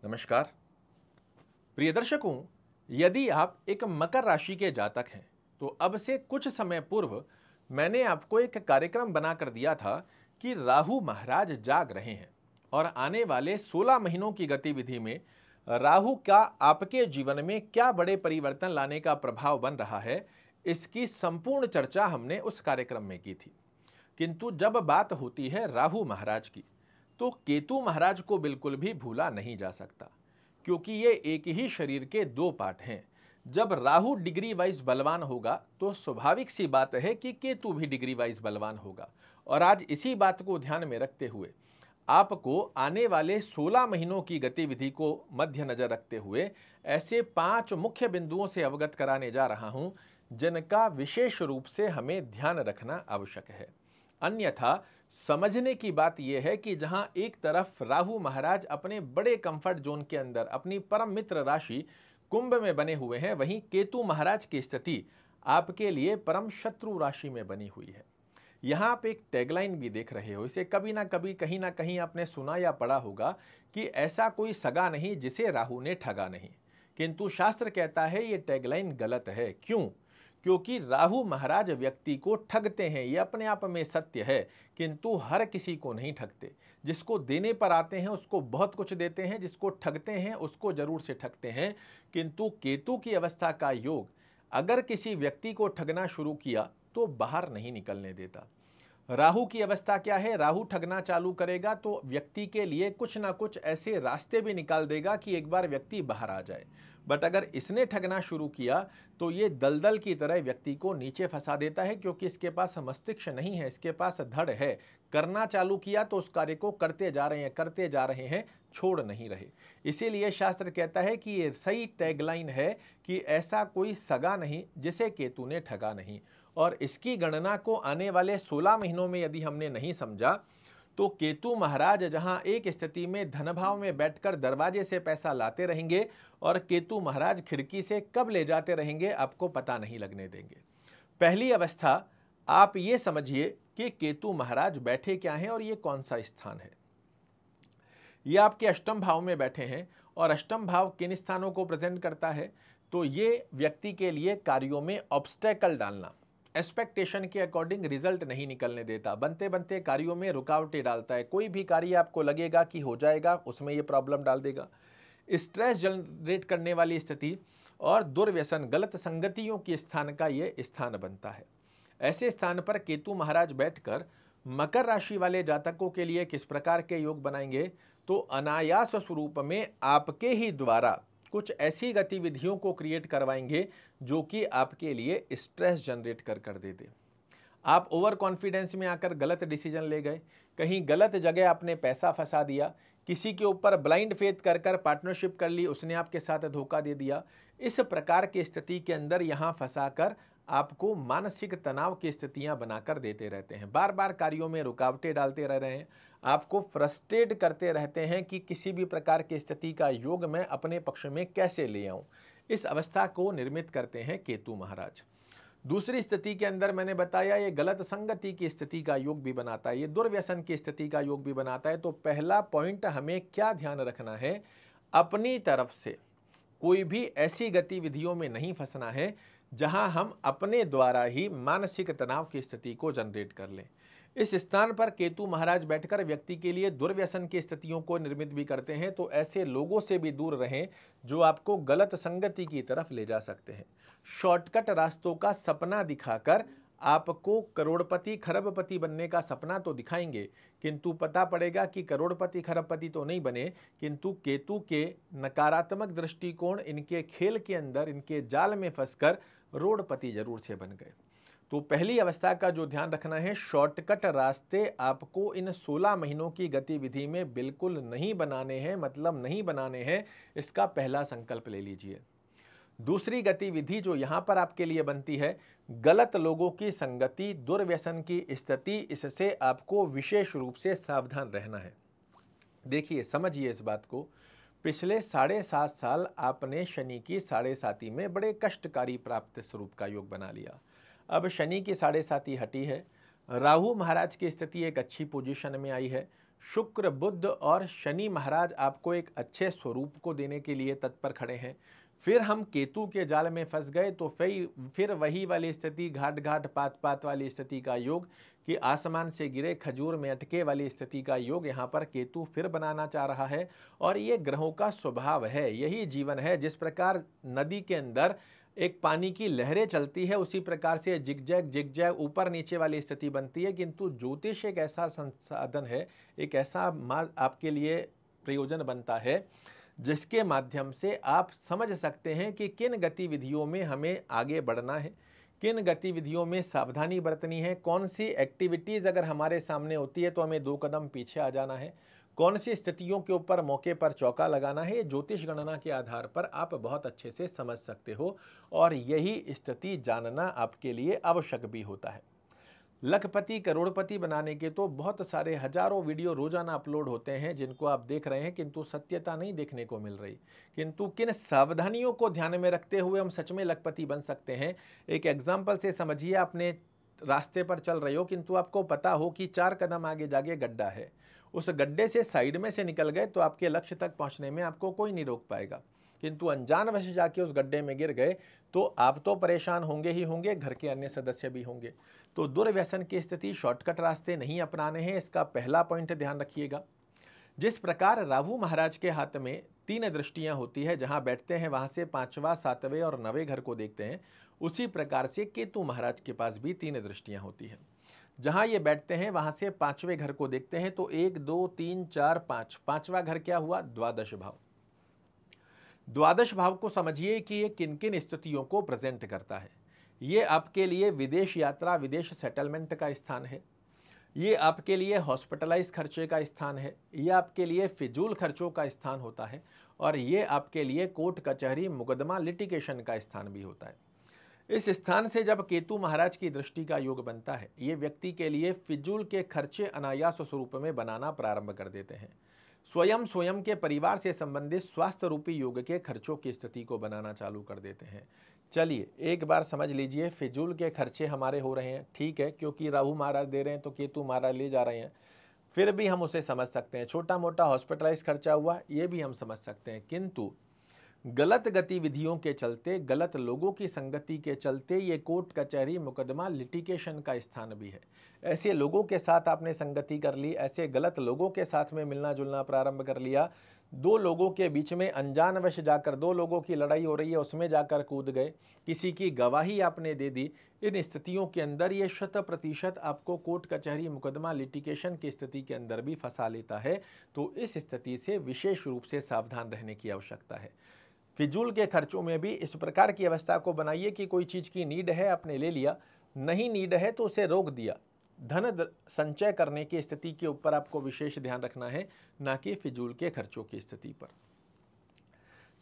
नमस्कार प्रिय दर्शकों, यदि आप एक मकर राशि के जातक हैं तो अब से कुछ समय पूर्व मैंने आपको एक कार्यक्रम बनाकर दिया था कि राहु महाराज जाग रहे हैं और आने वाले 16 महीनों की गतिविधि में राहु का आपके जीवन में क्या बड़े परिवर्तन लाने का प्रभाव बन रहा है, इसकी संपूर्ण चर्चा हमने उस कार्यक्रम में की थी। किंतु जब बात होती है राहु महाराज की, तो केतु महाराज को बिल्कुल भी भूला नहीं जा सकता, क्योंकि ये एक ही शरीर के दो पार्ट हैं। जब राहु डिग्री वाइज बलवान होगा तो स्वाभाविक सी बात है कि केतु भी डिग्री वाइज बलवान होगा। और आज इसी बात को ध्यान में रखते हुए आपको आने वाले 16 महीनों की गतिविधि को मध्य नजर रखते हुए ऐसे 5 मुख्य बिंदुओं से अवगत कराने जा रहा हूं, जिनका विशेष रूप से हमें ध्यान रखना आवश्यक है। अन्यथा समझने की बात यह है कि जहां एक तरफ राहु महाराज अपने बड़े कंफर्ट जोन के अंदर अपनी परम मित्र राशि कुंभ में बने हुए हैं, वहीं केतु महाराज की स्थिति आपके लिए परम शत्रु राशि में बनी हुई है। यहां आप एक टैगलाइन भी देख रहे हो, इसे कभी ना कभी कहीं ना कहीं आपने सुना या पढ़ा होगा कि ऐसा कोई सगा नहीं जिसे राहु ने ठगा नहीं। किंतु शास्त्र कहता है ये टैगलाइन गलत है। क्यों? क्योंकि राहु महाराज व्यक्ति को ठगते हैं, ये अपने आप में सत्य है, किंतु हर किसी को नहीं ठगते। जिसको देने पर आते हैं उसको बहुत कुछ देते हैं, जिसको ठगते हैं उसको जरूर से ठगते हैं। किंतु केतु की अवस्था का योग अगर किसी व्यक्ति को ठगना शुरू किया तो बाहर नहीं निकलने देता। राहु की अवस्था क्या है? राहु ठगना चालू करेगा तो व्यक्ति के लिए कुछ ना कुछ ऐसे रास्ते भी निकाल देगा कि एक बार व्यक्ति बाहर आ जाए। बट अगर इसने ठगना शुरू किया तो ये दलदल की तरह व्यक्ति को नीचे फंसा देता है, क्योंकि इसके पास मस्तिष्क नहीं है, इसके पास धड़ है। करना चालू किया तो उस कार्य को करते जा रहे हैं, छोड़ नहीं रहे। इसीलिए शास्त्र कहता है कि ये सही टैगलाइन है कि ऐसा कोई सगा नहीं जिसे केतु ने ठगा नहीं। और इसकी गणना को आने वाले 16 महीनों में यदि हमने नहीं समझा तो केतु महाराज जहां एक स्थिति में धन भाव में बैठकर दरवाजे से पैसा लाते रहेंगे और केतु महाराज खिड़की से कब ले जाते रहेंगे आपको पता नहीं लगने देंगे। पहली अवस्था आप ये समझिए कि केतु महाराज बैठे क्या हैं और ये कौन सा स्थान है। ये आपके अष्टम भाव में बैठे हैं और अष्टम भाव किन स्थानों को प्रेजेंट करता है? तो ये व्यक्ति के लिए कार्यों में ऑब्स्टेकल डालना, एक्सपेक्टेशन के अकॉर्डिंग रिजल्ट नहीं निकलने देता, बनते बनते कार्यों में रुकावटें डालता है। कोई भी कार्य आपको लगेगा कि हो जाएगा, उसमें ये प्रॉब्लम डाल देगा। स्ट्रेस जनरेट करने वाली स्थिति और दुर्व्यसन गलत संगतियों के स्थान का ये स्थान बनता है। ऐसे स्थान पर केतु महाराज बैठकर मकर राशि वाले जातकों के लिए किस प्रकार के योग बनाएंगे? तो अनायास स्वरूप में आपके ही द्वारा कुछ ऐसी गतिविधियों को क्रिएट करवाएंगे जो कि आपके लिए स्ट्रेस जनरेट कर दे दे। आप ओवर कॉन्फिडेंस में आकर गलत डिसीजन ले गए, कहीं गलत जगह आपने पैसा फंसा दिया, किसी के ऊपर ब्लाइंड फेथ कर पार्टनरशिप कर ली, उसने आपके साथ धोखा दे दिया। इस प्रकार की स्थिति के अंदर यहाँ फंसाकर आपको मानसिक तनाव की स्थितियां बनाकर देते रहते हैं, बार बार कार्यों में रुकावटें डालते रह रहे हैं, आपको फ्रस्ट्रेट करते रहते हैं कि किसी भी प्रकार की स्थिति का योग मैं अपने पक्ष में कैसे ले आऊं। इस अवस्था को निर्मित करते हैं केतु महाराज। दूसरी स्थिति के अंदर मैंने बताया ये गलत संगति की स्थिति का योग भी बनाता है, ये दुर्व्यसन की स्थिति का योग भी बनाता है। तो पहला पॉइंट हमें क्या ध्यान रखना है? अपनी तरफ से कोई भी ऐसी गतिविधियों में नहीं फंसना है जहां हम अपने द्वारा ही मानसिक तनाव की स्थिति को जनरेट कर लें। इस स्थान पर केतु महाराज बैठकर व्यक्ति के लिए दुर्व्यसन की स्थितियों को निर्मित भी करते हैं। तो ऐसे लोगों से भी दूर रहें जो आपको गलत संगति की तरफ ले जा सकते हैं। शॉर्टकट रास्तों का सपना दिखाकर आपको करोड़पति खरबपति बनने का सपना तो दिखाएंगे, किंतु पता पड़ेगा कि करोड़पति खरबपति तो नहीं बने, किंतु केतु के नकारात्मक दृष्टिकोण इनके खेल के अंदर, इनके जाल में फंसकर रोड़पति जरूर से बन गए। तो पहली अवस्था का जो ध्यान रखना है, शॉर्टकट रास्ते आपको इन 16 महीनों की गतिविधि में बिल्कुल नहीं बनाने हैं, मतलब नहीं बनाने हैं, इसका पहला संकल्प ले लीजिए। दूसरी गतिविधि जो यहां पर आपके लिए बनती है, गलत लोगों की संगति, दुर्व्यसन की स्थिति, इससे आपको विशेष रूप से सावधान रहना है। देखिए, समझिए इस बात को, पिछले 7.5 साल आपने शनि की 7.5 में बड़े कष्टकारी प्राप्त स्वरूप का योग बना लिया। अब शनि की 7.5 हटी है, राहु महाराज की स्थिति एक अच्छी पोजीशन में आई है, शुक्र, बुध और शनि महाराज आपको एक अच्छे स्वरूप को देने के लिए तत्पर खड़े हैं। फिर हम केतु के जाल में फंस गए तो फिर वही वाली स्थिति, घाट घाट पात पात वाली स्थिति का योग, कि आसमान से गिरे खजूर में अटके वाली स्थिति का योग यहाँ पर केतु फिर बनाना चाह रहा है। और ये ग्रहों का स्वभाव है, यही जीवन है। जिस प्रकार नदी के अंदर एक पानी की लहरें चलती है, उसी प्रकार से जिगजैग ऊपर नीचे वाली स्थिति बनती है। किंतु ज्योतिष एक ऐसा संसाधन है, एक ऐसा आपके लिए प्रयोजन बनता है जिसके माध्यम से आप समझ सकते हैं कि किन गतिविधियों में हमें आगे बढ़ना है, किन गतिविधियों में सावधानी बरतनी है, कौन सी एक्टिविटीज़ अगर हमारे सामने होती है तो हमें 2 कदम पीछे आ जाना है, कौन सी स्थितियों के ऊपर मौके पर चौका लगाना है। ये ज्योतिष गणना के आधार पर आप बहुत अच्छे से समझ सकते हो और यही स्थिति जानना आपके लिए आवश्यक भी होता है। लखपति करोड़पति बनाने के तो बहुत सारे हजारों वीडियो रोजाना अपलोड होते हैं जिनको आप देख रहे हैं, किंतु सत्यता नहीं देखने को मिल रही। किंतु किन सावधानियों को ध्यान में रखते हुए हम सच में लखपति बन सकते हैं, एक एग्जाम्पल से समझिए। आपने रास्ते पर चल रहे हो किंतु आपको पता हो कि 4 कदम आगे जाके गड्ढा है, उस गड्ढे से साइड में से निकल गए तो आपके लक्ष्य तक पहुंचने में आपको कोई नहीं रोक पाएगा। किंतु अनजानवश जाके उस गड्ढे में गिर गए तो आप तो परेशान होंगे ही होंगे, घर के अन्य सदस्य भी होंगे। तो दुर्व्यसन की स्थिति, शॉर्टकट रास्ते नहीं अपनाने हैं, इसका पहला पॉइंट ध्यान रखिएगा। जिस प्रकार राहु महाराज के हाथ में 3 दृष्टियां होती है, जहां बैठते हैं वहां से 5वां, 7वें और 9वें घर को देखते हैं, उसी प्रकार से केतु महाराज के पास भी 3 दृष्टियां होती है। जहां ये बैठते हैं वहां से 5वें घर को देखते हैं तो 1 2 3 4 5, 5वां घर क्या हुआ? द्वादश भाव। द्वादश भाव को समझिए कि ये किन किन स्थितियों को प्रेजेंट करता है। ये आपके लिए विदेश यात्रा, विदेश सेटलमेंट का स्थान है, ये आपके लिए हॉस्पिटलाइज खर्चे का स्थान है, ये आपके लिए फिजूल खर्चों का स्थान होता है, और ये आपके लिए कोर्ट कचहरी, मुकदमा, लिटिगेशन का स्थान भी होता है। इस स्थान से जब केतु महाराज की दृष्टि का योग बनता है, ये व्यक्ति के लिए फिजूल के खर्चे अनायास स्वरूप में बनाना प्रारंभ कर देते हैं। स्वयं के परिवार से संबंधित स्वास्थ्य रूपी योग के खर्चों की स्थिति को बनाना चालू कर देते हैं। चलिए एक बार समझ लीजिए, फिजूल के खर्चे हमारे हो रहे हैं, ठीक है, क्योंकि राहु महाराज दे रहे हैं तो केतु महाराज ले जा रहे हैं, फिर भी हम उसे समझ सकते हैं। छोटा मोटा हॉस्पिटलाइज खर्चा हुआ, ये भी हम समझ सकते हैं। किंतु गलत गतिविधियों के चलते, गलत लोगों की संगति के चलते ये कोर्ट कचहरी, मुकदमा, लिटिगेशन का स्थान भी है। ऐसे लोगों के साथ आपने संगति कर ली, ऐसे गलत लोगों के साथ में मिलना जुलना प्रारंभ कर लिया, 2 लोगों के बीच में अनजानवश जाकर 2 लोगों की लड़ाई हो रही है उसमें जाकर कूद गए, किसी की गवाही आपने दे दी। इन स्थितियों के अंदर ये 100% आपको कोर्ट कचहरी, मुकदमा, लिटिगेशन की स्थिति के अंदर भी फंसा लेता है। तो इस स्थिति से विशेष रूप से सावधान रहने की आवश्यकता है। फिजूल के खर्चों में भी इस प्रकार की अवस्था को बनाइए कि कोई चीज़ की नीड है, आपने ले लिया, नहीं नीड है तो उसे रोक दिया। धन संचय करने की स्थिति के ऊपर आपको विशेष ध्यान रखना है, ना कि फिजूल के खर्चों की स्थिति पर।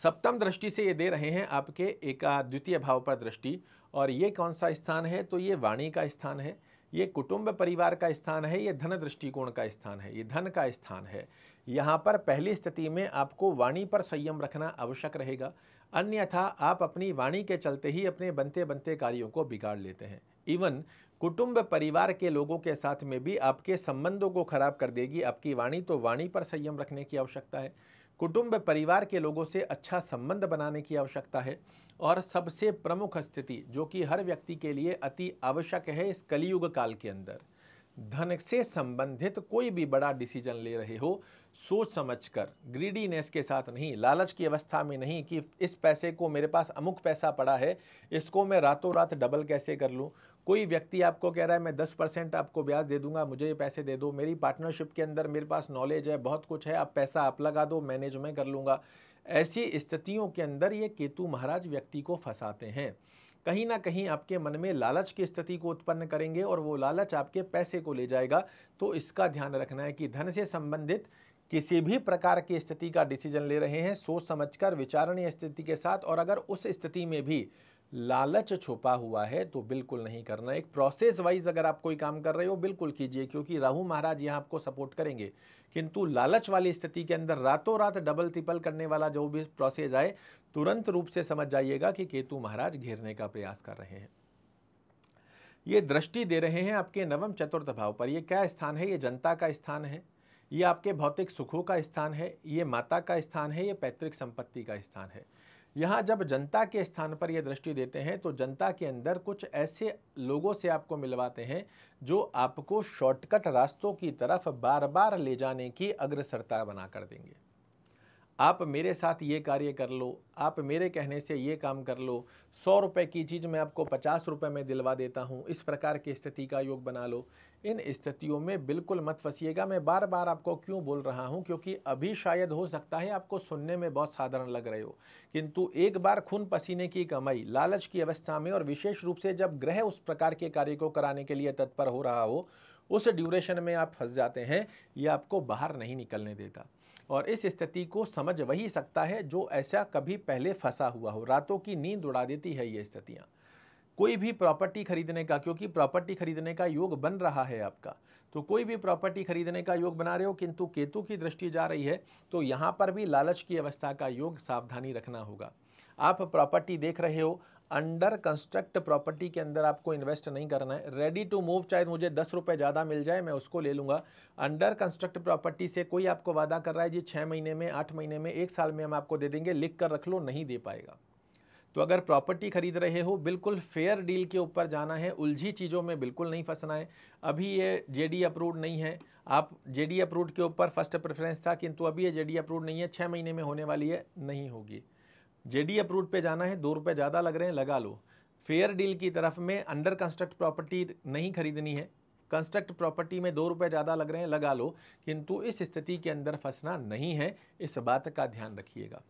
सप्तम दृष्टि से ये दे रहे हैं आपके द्वितीय भाव पर दृष्टि, और ये कौन सा स्थान है? तो ये वाणी का स्थान है, ये कुटुंब परिवार का स्थान है, ये धन दृष्टिकोण का स्थान है, ये धन का स्थान है। यहाँ पर पहली स्थिति में आपको वाणी पर संयम रखना आवश्यक रहेगा, अन्यथा आप अपनी वाणी के चलते ही अपने बनते बनते कार्यों को बिगाड़ लेते हैं। इवन कुटुंब परिवार के लोगों के साथ में भी आपके संबंधों को खराब कर देगी आपकी वाणी, तो वाणी पर संयम रखने की आवश्यकता है। कुटुंब परिवार के लोगों से अच्छा संबंध बनाने की आवश्यकता है। और सबसे प्रमुख स्थिति जो कि हर व्यक्ति के लिए अति आवश्यक है इस कलियुग काल के अंदर, धन से संबंधित कोई भी बड़ा डिसीजन ले रहे हो, सोच समझकर, ग्रीडीनेस के साथ नहीं, लालच की अवस्था में नहीं कि इस पैसे को, मेरे पास अमुक पैसा पड़ा है, इसको मैं रातों रात डबल कैसे कर लूँ। कोई व्यक्ति आपको कह रहा है मैं 10% आपको ब्याज दे दूंगा, मुझे ये पैसे दे दो, मेरी पार्टनरशिप के अंदर मेरे पास नॉलेज है, बहुत कुछ है, आप पैसा आप लगा दो, मैनेज मैं कर लूँगा। ऐसी स्थितियों के अंदर ये केतु महाराज व्यक्ति को फंसाते हैं। कहीं ना कहीं आपके मन में लालच की स्थिति को उत्पन्न करेंगे और वो लालच आपके पैसे को ले जाएगा। तो इसका ध्यान रखना है कि धन से संबंधित किसी भी प्रकार की स्थिति का डिसीजन ले रहे हैं, सोच समझकर, विचारणीय स्थिति के साथ, और अगर उस स्थिति में भी लालच छुपा हुआ है तो बिल्कुल नहीं करना। एक प्रोसेस वाइज अगर आप कोई काम कर रहे हो बिल्कुल कीजिए, क्योंकि राहु महाराज यहाँ आपको सपोर्ट करेंगे। किंतु लालच वाली स्थिति के अंदर रातों रात डबल ट्रिपल करने वाला जो भी प्रोसेस आए, तुरंत रूप से समझ जाइएगा कि केतु महाराज घेरने का प्रयास कर रहे हैं। ये दृष्टि दे रहे हैं आपके नवम चतुर्थ भाव पर। ये क्या स्थान है? ये जनता का स्थान है, ये आपके भौतिक सुखों का स्थान है, ये माता का स्थान है, ये पैतृक संपत्ति का स्थान है। यहाँ जब जनता के स्थान पर यह दृष्टि देते हैं तो जनता के अंदर कुछ ऐसे लोगों से आपको मिलवाते हैं जो आपको शॉर्टकट रास्तों की तरफ बार बार ले जाने की अग्रसरता बना कर देंगे। आप मेरे साथ ये कार्य कर लो, आप मेरे कहने से ये काम कर लो, 100 रुपये की चीज़ मैं आपको 50 रुपये में दिलवा देता हूँ, इस प्रकार की स्थिति का योग बना लो। इन स्थितियों में बिल्कुल मत फंसिएगा। मैं बार बार आपको क्यों बोल रहा हूँ, क्योंकि अभी शायद हो सकता है आपको सुनने में बहुत साधारण लग रहे हो, किंतु एक बार खून पसीने की कमाई लालच की अवस्था में, और विशेष रूप से जब ग्रह उस प्रकार के कार्य को कराने के लिए तत्पर हो रहा हो, उस ड्यूरेशन में आप फंस जाते हैं। ये आपको बाहर नहीं निकलने देता, और इस स्थिति को समझ वही सकता है जो ऐसा कभी पहले फंसा हुआ हो। रातों की नींद उड़ा देती है ये स्थितियां। कोई भी प्रॉपर्टी खरीदने का, क्योंकि प्रॉपर्टी खरीदने का योग बन रहा है आपका, तो कोई भी प्रॉपर्टी खरीदने का योग बना रहे हो, किंतु केतु की दृष्टि जा रही है, तो यहां पर भी लालच की अवस्था का योग, सावधानी रखना होगा। आप प्रॉपर्टी देख रहे हो, अंडर कंस्ट्रक्ट प्रॉपर्टी के अंदर आपको इन्वेस्ट नहीं करना है। रेडी टू मूव, चाहे मुझे 10 रुपये ज़्यादा मिल जाए मैं उसको ले लूँगा। अंडर कंस्ट्रक्ट प्रॉपर्टी से कोई आपको वादा कर रहा है जी 6 महीने में, 8 महीने में, 1 साल में हम आपको दे देंगे, लिख कर रख लो, नहीं दे पाएगा। तो अगर प्रॉपर्टी खरीद रहे हो, बिल्कुल फेयर डील के ऊपर जाना है, उलझी चीज़ों में बिल्कुल नहीं फंसना है। अभी ये जेडी अप्रूव्ड नहीं है, आप जेडी अप्रूव्ड के ऊपर फर्स्ट प्रेफरेंस था, किंतु अभी ये जेडी अप्रूव्ड नहीं है, 6 महीने में होने वाली है, नहीं होगी। जेडी अप्रूव्ड पे जाना है, 2 रुपये ज़्यादा लग रहे हैं, लगा लो। फेयर डील की तरफ में अंडर कंस्ट्रक्ट प्रॉपर्टी नहीं खरीदनी है, कंस्ट्रक्ट प्रॉपर्टी में 2 रुपये ज़्यादा लग रहे हैं, लगा लो, किंतु इस स्थिति के अंदर फंसना नहीं है, इस बात का ध्यान रखिएगा।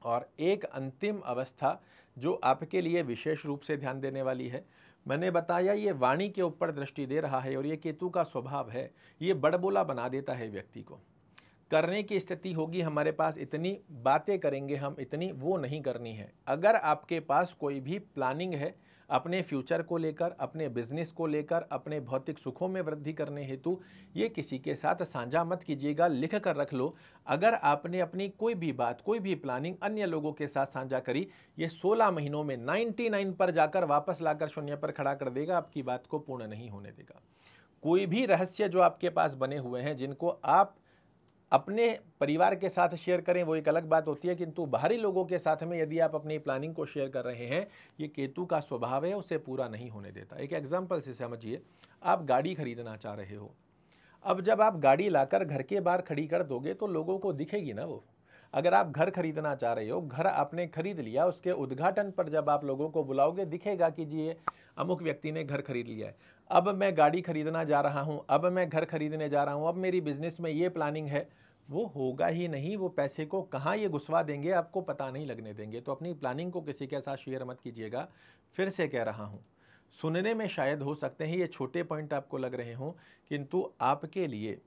और एक अंतिम अवस्था जो आपके लिए विशेष रूप से ध्यान देने वाली है, मैंने बताया ये वाणी के ऊपर दृष्टि दे रहा है, और ये केतु का स्वभाव है, ये बड़बोला बना देता है व्यक्ति को। करने की स्थिति होगी हमारे पास, इतनी बातें करेंगे हम, इतनी वो नहीं करनी है। अगर आपके पास कोई भी प्लानिंग है अपने फ्यूचर को लेकर, अपने बिजनेस को लेकर, अपने भौतिक सुखों में वृद्धि करने हेतु, ये किसी के साथ साझा मत कीजिएगा, लिख कर रख लो। अगर आपने अपनी कोई भी बात, कोई भी प्लानिंग अन्य लोगों के साथ साझा करी, ये 16 महीनों में 99 पर जाकर वापस लाकर शून्य पर खड़ा कर देगा, आपकी बात को पूर्ण नहीं होने देगा। कोई भी रहस्य जो आपके पास बने हुए हैं, जिनको आप अपने परिवार के साथ शेयर करें वो एक अलग बात होती है, किंतु बाहरी लोगों के साथ में यदि आप अपनी प्लानिंग को शेयर कर रहे हैं, ये केतु का स्वभाव है, उसे पूरा नहीं होने देता। एक एग्जांपल से समझिए, आप गाड़ी खरीदना चाह रहे हो। अब जब आप गाड़ी लाकर घर के बाहर खड़ी कर दोगे तो लोगों को दिखेगी ना वो। अगर आप घर खरीदना चाह रहे हो, घर आपने खरीद लिया, उसके उद्घाटन पर जब आप लोगों को बुलाओगे, दिखेगा कि जी ये अमुक व्यक्ति ने घर खरीद लिया है। अब मैं गाड़ी खरीदना जा रहा हूँ, अब मैं घर खरीदने जा रहा हूँ, अब मेरी बिजनेस में ये प्लानिंग है, वो होगा ही नहीं। वो पैसे को कहाँ ये घुसवा देंगे आपको पता नहीं लगने देंगे। तो अपनी प्लानिंग को किसी के साथ शेयर मत कीजिएगा। फिर से कह रहा हूँ, सुनने में शायद हो सकते हैं ये छोटे पॉइंट आपको लग रहे हों, किंतु आपके लिए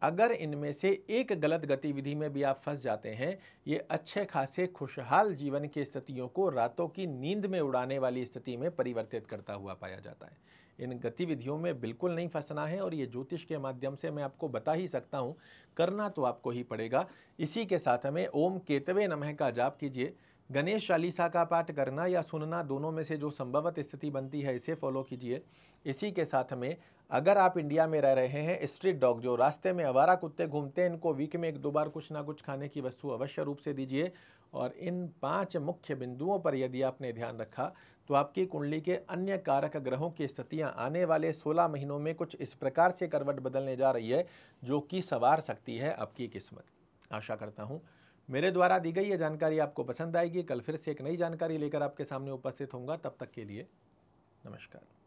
अगर इनमें से एक गलत गतिविधि में भी आप फंस जाते हैं, ये अच्छे खासे खुशहाल जीवन की स्थितियों को रातों की नींद में उड़ाने वाली स्थिति में परिवर्तित करता हुआ पाया जाता है। इन गतिविधियों में बिल्कुल नहीं फंसना है, और ये ज्योतिष के माध्यम से मैं आपको बता ही सकता हूँ, करना तो आपको ही पड़ेगा। इसी के साथ हमें ओम केतवे नमः का जाप कीजिए, गणेश चालीसा का पाठ करना या सुनना, दोनों में से जो संभवत स्थिति बनती है इसे फॉलो कीजिए। इसी के साथ में अगर आप इंडिया में रह रहे हैं, स्ट्रीट डॉग जो रास्ते में आवारा कुत्ते घूमते हैं, इनको वीक में 1-2 बार कुछ ना कुछ खाने की वस्तु अवश्य रूप से दीजिए। और इन 5 मुख्य बिंदुओं पर यदि आपने ध्यान रखा तो आपकी कुंडली के अन्य कारक ग्रहों की स्थितियां आने वाले 16 महीनों में कुछ इस प्रकार से करवट बदलने जा रही है, जो कि संवार सकती है आपकी किस्मत। आशा करता हूं मेरे द्वारा दी गई ये जानकारी आपको पसंद आएगी। कल फिर से एक नई जानकारी लेकर आपके सामने उपस्थित होऊंगा। तब तक के लिए नमस्कार।